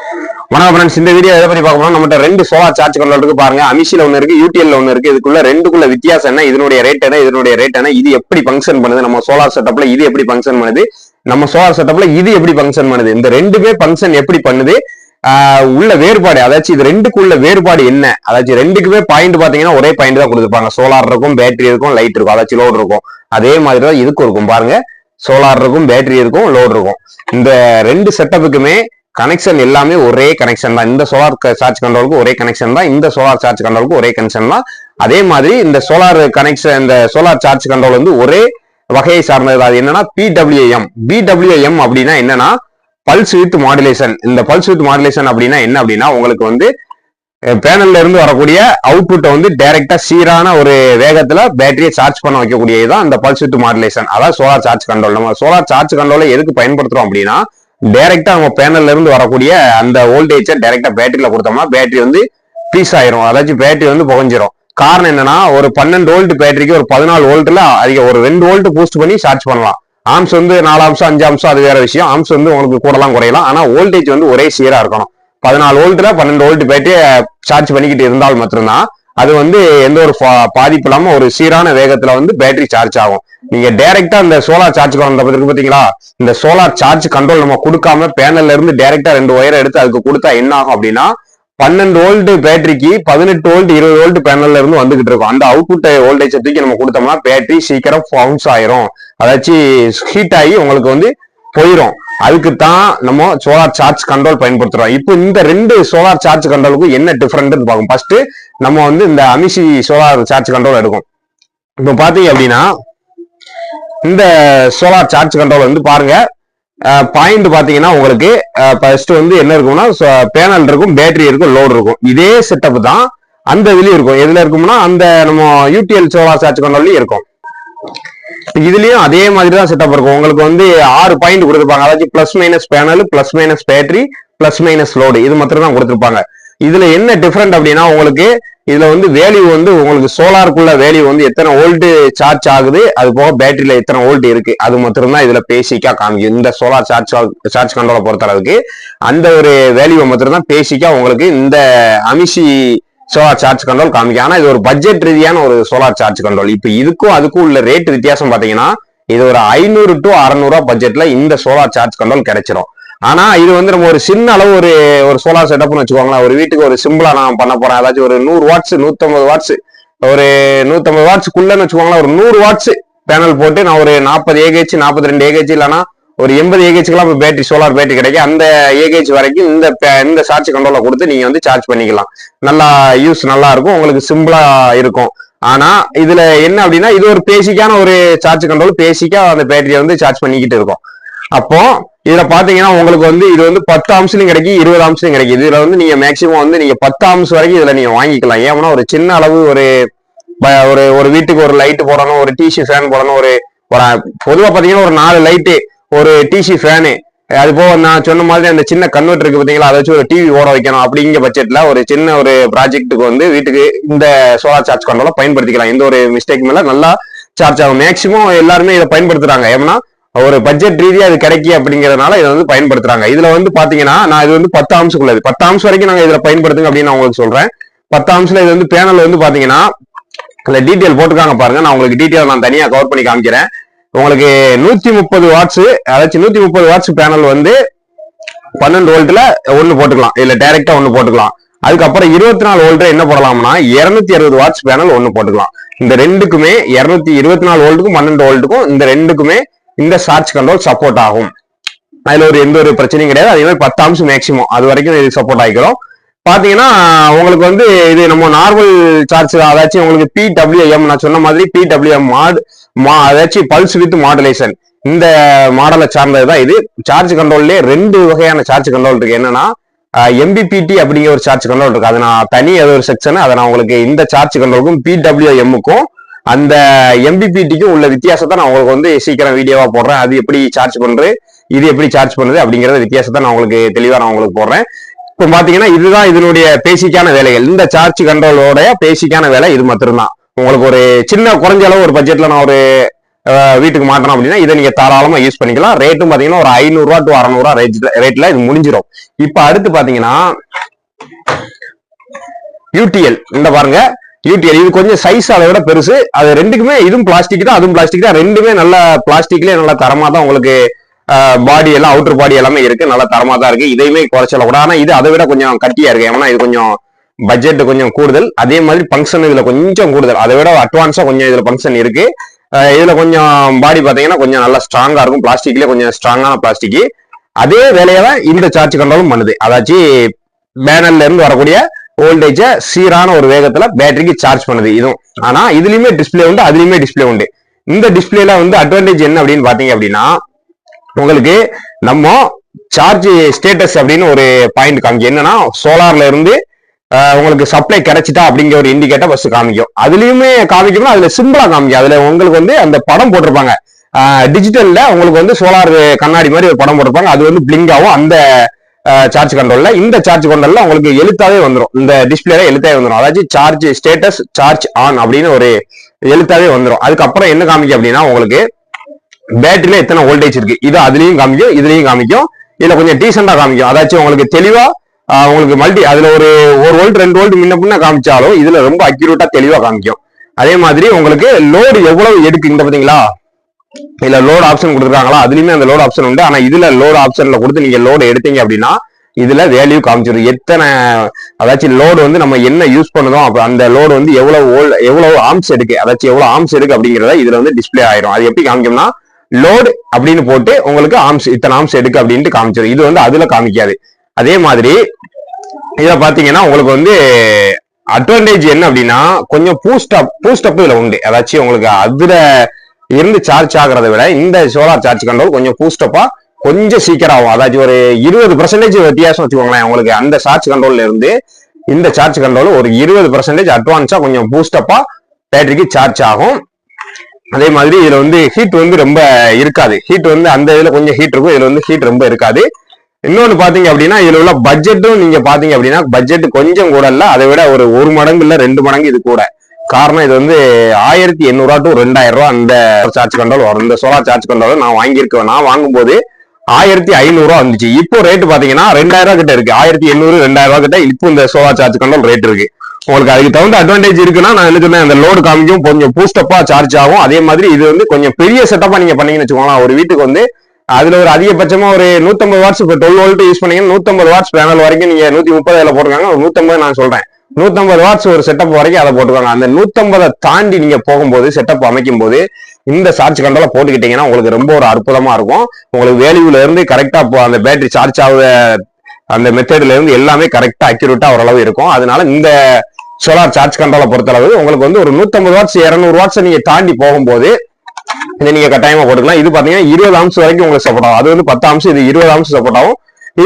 வணக்கம் ஃப்ரெண்ட்ஸ், இந்த வீடியோ எதை பத்தி பார்க்க போறோம்? நம்மகிட்ட ரெண்டு சோலார் சார்ஜ் கண்ட்ரோல் இருக்கு பாருங்க. அமிஷில ஒன்னு இருக்கு, யூடிஎல்ல ஒன்னு இருக்கு. இதுக்குள்ள ரெண்டுக்குள்ள வித்தியாசம் என்ன, இதனுடைய ரேட் என்ன, இதனுடைய ரேட் என்ன, இது எப்படி ஃபங்க்ஷன் பண்ணுது, நம்ம சோலார் செட்டப்ல இது எப்படி ஃபங்க்ஷன் பண்ணுது, நம்ம சோலார் செட்டப்ல இது எப்படி ஃபங்க்ஷன் பண்ணுது, இந்த ரெண்டுமே ஃபங்க்ஷன் எப்படி பண்ணுது, உள்ள வேறுபாடு, அதாச்சும் இது ரெண்டுக்குள்ள வேறுபாடு என்ன, அதாச்சும் ரெண்டுக்குமே பாயிண்ட் பாத்தீங்கன்னா ஒரே பாயிண்ட் தான் கொடுத்துருப்பாங்க. சோலார் இருக்கும், பேட்டரி இருக்கும், லைட் இருக்கும், அதாச்சும் லோடு இருக்கும். அதே மாதிரி தான் இதுக்கும் இருக்கும் பாருங்க. சோலார் இருக்கும், பேட்டரி இருக்கும், லோடு இருக்கும். இந்த ரெண்டு செட்டப்புக்குமே கனெக்ஷன் எல்லாமே ஒரே கனெக்ஷன் தான். இந்த சோலார் சார்ஜ் கண்ட்ரோலுக்கு ஒரே கனெக்ஷன் தான், இந்த சோலார் சார்ஜ் கண்ட்ரோலுக்கு ஒரே கனெக்ஷன் தான். அதே மாதிரி இந்த சோலார் கனெக்ஷன், இந்த சோலார் சார்ஜ் கண்ட்ரோல் வந்து ஒரே வகையை சார்ந்தது. அது என்னன்னா பிடபிள்யூஎம். பிடபிள்யூஎம் அப்படின்னா என்னன்னா பல்ஸ் வித் மாடுலேஷன். இந்த பல்ஸ் வித் மாடுலேஷன் அப்படின்னா என்ன அப்படின்னா, உங்களுக்கு வந்து பேனல்ல இருந்து வரக்கூடிய அவுட்புட்டை வந்து டைரக்டா சீரான ஒரு வேகத்துல பேட்டரியை சார்ஜ் பண்ண வைக்கக்கூடியதுதான் இந்த பல்ஸ் வித் மாடுலேஷன், அதாவது சோலார் சார்ஜ் கண்ட்ரோல். நம்ம சோலார் சார்ஜ் கண்ட்ரோலை எதுக்கு பயன்படுத்துறோம் அப்படின்னா, டைரக்டா நம்ம பேனல்ல இருந்து வரக்கூடிய அந்த வோல்டேஜை டைரக்டா பேட்டரியில கொடுத்தோம்னா பேட்டரி வந்து பீஸ் ஆயிரும், அதாச்சும் பேட்டரி வந்து புகஞ்சிரும். காரணம் என்னன்னா, ஒரு 12 வோல்ட் பேட்டரிக்கு ஒரு 14 வோல்ட்ல அதிக ஒரு 2 வோல்ட் பூஸ்ட் பண்ணி சார்ஜ் பண்ணலாம். ஆம்ஸ் வந்து 4 அம்சம் 5 அம்சம் அது வேற விஷயம். ஆம்ஸ் வந்து உங்களுக்கு கூடலாம் குறையலாம், ஆனா வோல்டேஜ் வந்து ஒரே சீரா இருக்கணும். 14 வோல்ட்ல 12 வோல்ட் பேட்டரியை சார்ஜ் பண்ணிக்கிட்டு இருந்தால் மட்டும்தான் அது வந்து எந்த ஒரு பாதிப்பு இல்லாம ஒரு சீரான வேகத்துல வந்து பேட்டரி சார்ஜ் ஆகும். நீங்க டைரக்டா இந்த சோலார் சார்ஜ் கண்ட்ரோல் பாத்தீங்களா, இந்த சோலார் சார்ஜ் கண்ட்ரோல் நம்ம கொடுக்காம பேனல்ல இருந்து டைரக்டா 2 ஒயரை எடுத்து அதுக்கு கொடுத்தா என்ன ஆகும் அப்படின்னா, 12 வோல்ட் பேட்டரிக்கு 18 வோல்ட் 20 வோல்ட் பேனல்ல இருந்து வந்துகிட்டு இருக்கும். அந்த அவுட்புட் வோல்டேஜ் தூக்கி நம்ம கொடுத்தோம்னா பேட்டரி சீக்கிரம் பவுன்ஸ் ஆயிரும், அதாச்சும் ஹீட் ஆகி உங்களுக்கு வந்து போயிடும். அதுக்கு தான் நம்ம சோலார் சார்ஜ் கண்ட்ரோல் பயன்படுத்துறோம். இப்போ இந்த ரெண்டு சோலார் சார்ஜ் கண்ட்ரோலுக்கும் என்ன டிஃபரெண்ட் பார்க்கும். ஃபர்ஸ்ட் நம்ம வந்து இந்த அமிஷி சோலார் சார்ஜ் கண்ட்ரோல் எடுக்கும். இப்போ பாத்தீங்க அப்படின்னா, இந்த சோலார் சார்ஜ் கண்ட்ரோல் வந்து பாருங்க, பாயிண்ட் பாத்தீங்கன்னா உங்களுக்கு ஃபர்ஸ்ட் வந்து என்ன இருக்கும்னா, பேனல் இருக்கும், பேட்டரி இருக்கும், லோடு இருக்கும். இதே செட்டப் தான் அந்த இதுலயும் இருக்கும். எதுல இருக்கும்னா, அந்த நம்ம யூடிஎல் சோலார் சார்ஜ் கண்ட்ரோல்லயும் இருக்கும். இதுலயும் அதே மாதிரி தான் செட்டப் இருக்கும். உங்களுக்கு வந்து 6 பாயிண்ட் கொடுத்துருப்பாங்க, அதாச்சும் plus minus panel, plus minus battery, plus minus load, இது மட்டும் தான் கொடுத்துருப்பாங்க. இதுல என்ன டிஃபரெண்ட் அப்படின்னா, உங்களுக்கு இதுல வந்து வேல்யூ வந்து உங்களுக்கு சோலாருக்குள்ள வேல்யூ வந்து எத்தனை வோல்ட் சார்ஜ் ஆகுது, அது போக பேட்டரியில எத்தனை வோல்ட் இருக்கு, அது மட்டும் தான் இதுல பேசிக்கா காமிக்கும். இந்த சோலார் சார்ஜ் கண்ட்ரோலை பொறுத்த அளவுக்கு அந்த ஒரு வேல்யூ மட்டும் தான் பேசிக்கா உங்களுக்கு இந்த அமிஷி சோலார் சார்ஜ் கண்ட்ரோல் காமிக்கும். ஆனா இது ஒரு பட்ஜெட் ரீதியான ஒரு சோலார் சார்ஜ் கண்ட்ரோல். இப்ப இதுக்கும் அதுக்கும் உள்ள ரேட் வித்தியாசம் பாத்தீங்கன்னா, இது ஒரு 500 to 600 பட்ஜெட்ல இந்த சோலார் சார்ஜ் கண்ட்ரோல் கிடைச்சிரும். ஆனா இது வந்து நம்ம ஒரு சின்ன அளவு ஒரு சோலார் செட்டப்னு வச்சுக்கோங்களேன். ஒரு வீட்டுக்கு ஒரு சிம்பிளா நான் பண்ண போறேன், அதாச்சும் ஒரு 100 வாட்ஸ் 150 வாட்ஸ் ஒரு 150 வாட்ஸ்க்குள்ளன்னு வச்சுக்கோங்களேன். ஒரு 100 வாட்ஸ் பேனல் போட்டு நான் ஒரு 40 ஏகேஜ் 42 ஏகேஜ் இல்லைன்னா ஒரு 80 ஏகேஜ்க்குலாம் பேட்டரி சோலார் பேட்டரி கிடைக்கும். அந்த ஏகேஜ் வரைக்கும் இந்த சார்ஜ் கண்ட்ரோலை கொடுத்து நீங்க வந்து சார்ஜ் பண்ணிக்கலாம். நல்லா யூஸ் நல்லா இருக்கும், உங்களுக்கு சிம்பிளா இருக்கும். ஆனா இதுல என்ன அப்படின்னா, இது ஒரு பேசிக்கான ஒரு சார்ஜ் கண்ட்ரோல், பேசிக்கா அந்த பேட்டரியை வந்து சார்ஜ் பண்ணிக்கிட்டு இருக்கும். அப்போ இதுல பாத்தீங்கன்னா உங்களுக்கு வந்து இது வந்து 10 ஆம்ஸ்லயும் கிடைக்கும், 20 ஆம்ஸ்லயும் கிடைக்கும். இதுல வந்து நீங்க மேக்சிமம் வந்து நீங்க 10 ஆம்ஸ் வரைக்கும் இதுல நீங்க வாங்கிக்கலாம். ஏன்னா ஒரு சின்ன அளவு ஒரு வீட்டுக்கு ஒரு லைட் போடணும், ஒரு டிசி ஃபேன் போடணும், ஒரு பொதுவா பாத்தீங்கன்னா ஒரு 4 லைட்டு, ஒரு டிசி ஃபேனு, அது போக நான் சொன்ன மாதிரி அந்த சின்ன கன்வெர்டர் இருக்கு பாத்தீங்களா, அதை வச்சு ஒரு டிவி ஓட வைக்கணும். அப்படிங்கிற பட்ஜெட்ல ஒரு சின்ன ஒரு ப்ராஜெக்ட்டுக்கு வந்து வீட்டுக்கு இந்த சோலார் சார்ஜ் கண்ட்ரோலை பயன்படுத்திக்கலாம். எந்த ஒரு மிஸ்டேக் மேல நல்லா சார்ஜ் ஆகும். மேக்சிமம் எல்லாருமே இதை பயன்படுத்துறாங்க. ஏன்னா ஒரு பட்ஜெட் ரீதியா அது கிடைக்கி அப்படிங்கறதுனால இதை வந்து பயன்படுத்துறாங்க. இதுல வந்து பாத்தீங்கன்னா, நான் இது வந்து 10 ஆம்ஸ்க்குள்ளது, 10 ஆம்ஸ் வரைக்கும் நாங்க இதுல பயன்படுத்துங்க அப்படின்னு நான் உங்களுக்கு சொல்றேன். 10 ஆம்ஸ்ல இது வந்து பேனல் வந்து பாத்தீங்கன்னா அதுல டீட்டெயில் போட்டுருக்காங்க பாருங்க. நான் உங்களுக்கு டீட்டெயில் நான் தனியா கவர் பண்ணி காமிக்கிறேன். உங்களுக்கு 130 வாட்ஸ், அதாச்சும் 130 வாட்ஸ் பேனல் வந்து 12 வோல்ட்ல ஒன்னு போட்டுக்கலாம், இல்ல டைரக்டா ஒன்னு போட்டுக்கலாம். அதுக்கப்புறம் 24 வோல்ட்ல என்ன போடலாம்னா 260 வாட்ஸ் பேனல் ஒன்னு போட்டுக்கலாம். இந்த ரெண்டுக்குமே 224 வோல்ட்டுக்கும் 12 வோல்ட்டுக்கும் இந்த ரெண்டுக்குமே இந்த சார்ஜ் கண்ட்ரோல் சப்போர்ட் ஆகும். அதுல எந்த ஒரு பிரச்சனையும் கிடையாது. அதே மாதிரி 10 ஆம்ஸ் மேக்சிமம் அது வரைக்கும் இது சப்போர்ட் ஆகிக்கிறோம். பாத்தீங்கன்னா உங்களுக்கு வந்து இது நம்ம நார்மல் சார்ஜ், அதாச்சும் உங்களுக்கு பிடபிள்யூஎம், நான் சொன்ன மாதிரி பிடபிள்யூஎம் அதாச்சும் பல்ஸ் வித் மாடுலேஷன், இந்த மாடலை சார்ந்ததுதான் இது. சார்ஜ் கண்ட்ரோல்லே 2 வகையான சார்ஜ் கண்ட்ரோல் இருக்கு. என்னன்னா எம்பிபிடி அப்படிங்கிற ஒரு சார்ஜ் கண்ட்ரோல் இருக்கு. அது நான் தனி ஒரு செக்ஷன், அதை நான் உங்களுக்கு இந்த சார்ஜ் கண்ட்ரோலுக்கும் பிடபிள்யூஎம்முக்கும் அந்த எம்பிபிடிக்கும் உள்ள வித்தியாசத்தை நான் உங்களுக்கு வந்து சீக்கிரம் வீடியோவா போடுறேன். அது எப்படி சார்ஜ் பண்றது, இது எப்படி சார்ஜ் பண்ணுது அப்படிங்கறத வித்தியாசத்தை நான் உங்களுக்கு தெளிவா நான் உங்களுக்கு போடுறேன். இப்போ பாத்தீங்கன்னா இதுதான் இதனுடைய பேசிக்கான வேலைகள். இந்த சார்ஜ் கண்ட்ரோலோட பேசிக்கான வேலை இது மட்டும்தான். உங்களுக்கு ஒரு சின்ன குறைஞ்ச அளவு ஒரு பட்ஜெட்ல நான் ஒரு வீட்டுக்கு மாட்டணும் அப்படின்னா இதை நீங்க தாராளமா யூஸ் பண்ணிக்கலாம். ரேட்டும் பாத்தீங்கன்னா ஒரு 500 ரூபா டு 600 ரூபா ரேட்ல இது முடிஞ்சிடும். இப்ப அடுத்து பாத்தீங்கன்னா யூடிஎல் இந்த பாருங்க, யூடிஎல் இது கொஞ்சம் சைஸ் அதை விட பெருசு. அது ரெண்டுக்குமே இதுவும் பிளாஸ்டிக் தான், அதுவும் பிளாஸ்டிக் தான். ரெண்டுமே நல்ல பிளாஸ்டிக்லயே நல்ல தரமா தான் உங்களுக்கு பாடி எல்லாம் அவுட்டர் பாடி எல்லாமே இருக்கு, நல்ல தரமா தான் இருக்கு. இதையுமே குறைச்சல கூட. ஆனா இது அதை விட கொஞ்சம் கட்டியா இருக்கு, ஏன்னா இது கொஞ்சம் பட்ஜெட் கொஞ்சம் கூடுதல். அதே மாதிரி ஃபங்க்ஷன் இதுல கொஞ்சம் கூடுதல், அதை விட அட்வான்ஸா கொஞ்சம் இதுல ஃபங்க்ஷன் இருக்கு. இதுல கொஞ்சம் பாடி பாத்தீங்கன்னா கொஞ்சம் நல்லா ஸ்ட்ராங்கா இருக்கும், பிளாஸ்டிக்லயே கொஞ்சம் ஸ்ட்ராங்கான பிளாஸ்டிக். அதே வேலையை தான் இந்த சார்ஜ் கண்ட்ரோலும் பண்ணுது. அதாச்சும் பேனல்ல இருந்து வரக்கூடிய வோல்டேஜ சீரான ஒரு வேகத்துல பேட்டரிக்கு சார்ஜ் பண்ணுது இதுவும். ஆனா இதுலயுமே டிஸ்பிளே உண்டு, அதுலயுமே டிஸ்பிளே உண்டு. இந்த டிஸ்பிளேல வந்து அட்வான்டேஜ் என்ன அப்படின்னு பாத்தீங்க அப்படின்னா, உங்களுக்கு நம்ம சார்ஜ் ஸ்டேட்டஸ் அப்படின்னு ஒரு பாயிண்ட் காமிக்கும். என்னன்னா சோலார்ல இருந்து உங்களுக்கு சப்ளை கிடைச்சிட்டா அப்படிங்கிற ஒரு இண்டிகேட்டர் ஃபர்ஸ்ட் காமிக்கும். அதுலயுமே காமிக்கணும், அதுல சிம்பிளா காமிக்கும். அதுல உங்களுக்கு வந்து அந்த படம் போட்டிருப்பாங்க டிஜிட்டல்ல, உங்களுக்கு வந்து சோலார் கண்ணாடி மாதிரி ஒரு படம் போட்டிருப்பாங்க. அது வந்து பிளிங்க் ஆகும் அந்த சார்ஜ் கண்ட்ரோல்ல. இந்த சார்ஜ் கண்ட்ரோல்ல உங்களுக்கு எழுத்தாவே வந்துடும், இந்த டிஸ்பிளேல எழுத்தாவே வந்துடும். அதாவது சார்ஜ் ஸ்டேட்டஸ் சார்ஜ் ஆன் அப்படின்னு ஒரு எழுத்தாவே வந்துடும். அதுக்கப்புறம் என்ன காமிக்கும் அப்படின்னா, உங்களுக்கு பேட்டரியில எத்தனை வோல்டேஜ் இருக்கு இது அதுலயும் காமிக்கும், இதுலயும் காமிக்கும். இதுல கொஞ்சம் டீசெண்டா காமிக்கும். அதாச்சும் உங்களுக்கு தெளிவா உங்களுக்கு மல்டி அதுல ஒரு வோல்ட் 2 வோல்ட் முன்ன பின்ன காமிச்சாலும் இதுல ரொம்ப அக்யூரேட்டா தெளிவா காமிக்கும். அதே மாதிரி உங்களுக்கு லோடு எவ்வளவு எடுக்கு இந்த பாத்தீங்களா, இதுல லோடு ஆப்ஷன் கொடுத்துருக்காங்களா, அதுலயுமே அந்த லோடு ஆப்ஷன் உண்டு. ஆனா இதுல லோடு ஆப்ஷன்ல கொடுத்து நீங்க லோடு எடுத்தீங்க அப்படின்னா இதுல வேல்யூ காமிச்சிடும். எத்தனை அதாச்சும் லோடு வந்து நம்ம என்ன யூஸ் பண்ணுதோம், அப்ப அந்த லோடு வந்து எவ்வளவு ஆம்ஸ் எடுக்கு, அதாச்சும் எவ்வளவு ஆம்ஸ் எடுக்கு அப்படிங்கறத இதுல வந்து டிஸ்பிளே ஆயிரும். அது எப்படி காமிக்கும்னா, லோடு அப்படின்னு போட்டு உங்களுக்கு ஆம்ஸ் இத்தனை ஆம்ஸ் எடுக்கு அப்படின்ட்டு காமிச்சிடும். இது வந்து அதுல காமிக்காது. அதே மாதிரி இத பாத்தீங்கன்னா உங்களுக்கு வந்து அட்வான்டேஜ் என்ன அப்படின்னா, கொஞ்சம் பூஸ்ட் அப் இதுல உண்டு. அதாச்சும் உங்களுக்கு அதுல இருந்து சார்ஜ் ஆகிறத விட இந்த சோலார் சார்ஜ் கண்ட்ரோல் கொஞ்சம் பூஸ்டப்பா கொஞ்சம் சீக்கிரம் ஆகும். அதாச்சும் ஒரு 20% வித்தியாசம் வச்சுக்கோங்களேன். உங்களுக்கு அந்த சார்ஜ் கண்ட்ரோல்ல இருந்து இந்த சார்ஜ் கண்ட்ரோல் ஒரு 20% அட்வான்ஸா கொஞ்சம் பூஸ்டப்பா பேட்டரிக்கு சார்ஜ் ஆகும். அதே மாதிரி இதுல வந்து ஹீட் வந்து ரொம்ப இருக்காது. ஹீட் வந்து அந்த இதுல கொஞ்சம் ஹீட் இருக்கும், இதுல வந்து ஹீட் ரொம்ப இருக்காது. இன்னொன்னு பாத்தீங்க அப்படின்னா, இதுல உள்ள பட்ஜெட்டும் நீங்க பாத்தீங்க அப்படின்னா பட்ஜெட் கொஞ்சம் கூட இல்ல, அதை விட ஒரு மடங்கு இல்ல 2 மடங்கு இது கூட. காரணம் இது வந்து 1800 ரூபா டு 2000 ரூபா அந்த சார்ஜ் கண்ட்ரோல் வரும். இந்த சோலார் சார்ஜ் கண்ட்ரோல் நான் வாங்கியிருக்கேன். நான் வாங்கும்போது 1500 ரூபா வந்துச்சு. இப்போ ரேட் பாத்தீங்கன்னா 2000 ரூபா கிட்ட இருக்கு. 1800 2000 ரூபா கிட்ட இப்போ இந்த சோலார் சார்ஜ் கண்ட்ரோல் ரேட் இருக்கு. உங்களுக்கு அதுக்கு தகுந்த அட்வான்டேஜ் இருக்குன்னா, நான் என்ன சொன்னேன், அந்த லோடு காமிக்கும், கொஞ்சம் பூஸ்டப்பா சார்ஜ் ஆகும். அதே மாதிரி இது வந்து கொஞ்சம் பெரிய செட்டப்பா நீங்க பண்ணீங்கன்னு வச்சுக்கோங்களேன். ஒரு வீட்டுக்கு வந்து அதுல ஒரு அதிகபட்சமா ஒரு 150 வாட்ஸ், இப்போ 12 வோல்ட் யூஸ் பண்ணீங்கன்னா 150 வாட்ஸ் பேனல் வரைக்கும் நீங்க 130 போட்டுருக்காங்க. 150 நான் சொல்றேன், 150 வாட்ஸ் ஒரு செட்டப் வரைக்கும் அதை போட்டுருக்காங்க. அந்த 150 தாண்டி நீங்க போகும்போது செட்டப் அமைக்கும் போது இந்த சார்ஜ் கண்ட்ரோல போட்டுக்கிட்டீங்கன்னா உங்களுக்கு ரொம்ப ஒரு அற்புதமா இருக்கும். உங்களுக்கு வேல்யூல இருந்து கரெக்டா அந்த பேட்டரி சார்ஜ் ஆகுத அந்த மெத்தட்ல இருந்து எல்லாமே கரெக்டா அக்யூரேட்டா ஓரளவு இருக்கும். அதனால இந்த சோலார் சார்ஜ் கண்ட்ரோலை பொறுத்தளவு உங்களுக்கு வந்து ஒரு 150 வாட்ஸ் 200 வாட்ஸ் நீங்க தாண்டி போகும்போது இதை நீங்க கட்டாயமா போட்டுக்கலாம். இது பாத்தீங்கன்னா 20 ஆம்ஸ் வரைக்கும் உங்களுக்கு சப்போர்ட் ஆகும். அது வந்து 10 ஆம்ஸ், இது 20 ஆம்ஸ் சப்போர்ட் ஆகும்.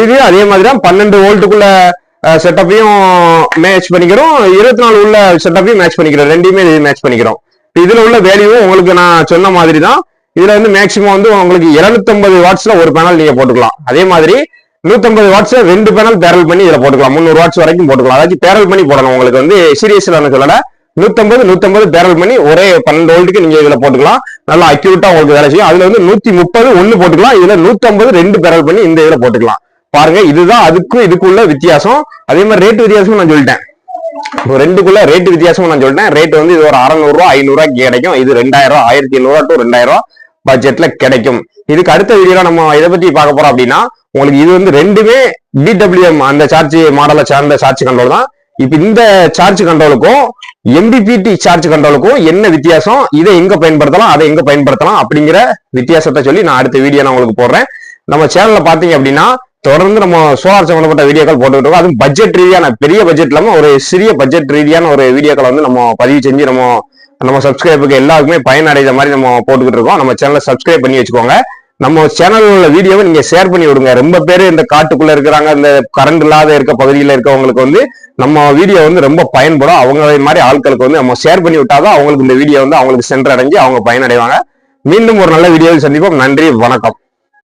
இது அதே மாதிரி தான் 12 வோல்ட்டுக்குள்ள செட்டப்பையும் மேட்ச் பண்ணிக்கிறோம், 24 உள்ள செட்டப்பையும் மேட்ச் பண்ணிக்கிறோம். ரெண்டுமே மேட்ச் பண்ணிக்கிறோம். இதுல உள்ள வேல்யூவும் உங்களுக்கு நான் சொன்ன மாதிரி தான். இதுல வந்து மேக்சிமம் வந்து உங்களுக்கு 750 வாட்ஸ்ல ஒரு பேனல் நீங்க போட்டுக்கலாம். அதே மாதிரி 150 வாட்ஸ்ல 2 பேனல் பேரல் பண்ணி இதுல போட்டுக்கலாம். 300 வாட்ஸ் வரைக்கும் போட்டுக்கலாம். அதாச்சும் பேரல் பண்ணி போடணும். உங்களுக்கு வந்து சீரியஸ்ல சொல்லல, 150 பேரல் பண்ணி ஒரே 12 வோல்ட்டுக்கு நீங்க இதுல போட்டுக்கலாம். நல்லா அக்யூரேட்டா உங்களுக்கு வேலை செய்யும். அதுல வந்து 130 ஒண்ணு போட்டுக்கலாம். இதுல 150 2 பேரல் பண்ணி இந்த இதுல போட்டுக்கலாம். பாருங்க, இதுதான் அதுக்கும் இதுக்குள்ள வித்தியாசம். அதே மாதிரி ரேட் வித்தியாசமும் நான் சொல்லிட்டேன். ரெண்டுக்குள்ள ரேட் வித்தியாசமும் நான் சொல்லிட்டேன். ரேட் வந்து இது ஒரு 600 ரூபா 500 ரூபாய்க்கு கிடைக்கும். இது 2000 ரூபா 1800 ரூபா டு 2000 ரூபா பட்ஜெட்ல கிடைக்கும். இதுக்கு அடுத்த வீடியோல நம்ம இதை பத்தி பார்க்க போறோம் அப்படின்னா, உங்களுக்கு இது வந்து ரெண்டுமே DWM அந்த சார்ஜ் மாடலை சார்ந்த சார்ஜ் கண்ட்ரோல் தான். இப்ப இந்த சார்ஜ் கண்ட்ரோலுக்கும் MPPT சார்ஜ் கண்ட்ரோலுக்கும் என்ன வித்தியாசம், இதை எங்க பயன்படுத்தலாம் அதை எங்க பயன்படுத்தலாம் அப்படிங்கிற வித்தியாசத்தை சொல்லி நான் அடுத்த வீடியோ நான் உங்களுக்கு போடுறேன். நம்ம சேனல்ல பாத்தீங்க அப்படின்னா தொடர்ந்து நம்ம சோலார் சம்பந்தப்பட்ட வீடியோக்கள் போட்டுக்கிட்டு இருக்கோம். அதுவும் பட்ஜெட் ரீதியான பெரிய பட்ஜெட் இல்லாம ஒரு சிறிய பட்ஜெட் ரீதியான ஒரு வீடியோக்களை வந்து நம்ம பதிவு செஞ்சு நம்ம சப்ஸ்கிரைபருக்கு எல்லாருக்குமே பயனடைகிற மாதிரி நம்ம போட்டுக்கிட்டு இருக்கோம். நம்ம சேனலை சப்ஸ்கிரைப் பண்ணி வச்சுக்கோங்க. நம்ம சேனல் உள்ள வீடியோவை நீங்க ஷேர் பண்ணி விடுங்க. ரொம்ப பேர் இந்த காட்டுக்குள்ள இருக்கிறாங்க, இந்த கரண்ட் இல்லாத இருக்க பகுதியில் இருக்கவங்களுக்கு வந்து நம்ம வீடியோ வந்து ரொம்ப பயன்படும். அவங்க மாதிரி ஆட்களுக்கு வந்து நம்ம ஷேர் பண்ணி விட்டாதான் அவங்களுக்கு இந்த வீடியோ வந்து அவங்களுக்கு சென்றடைஞ்சு அவங்க பயனடைவாங்க. மீண்டும் ஒரு நல்ல வீடியோவில் சந்திப்போம். நன்றி, வணக்கம்.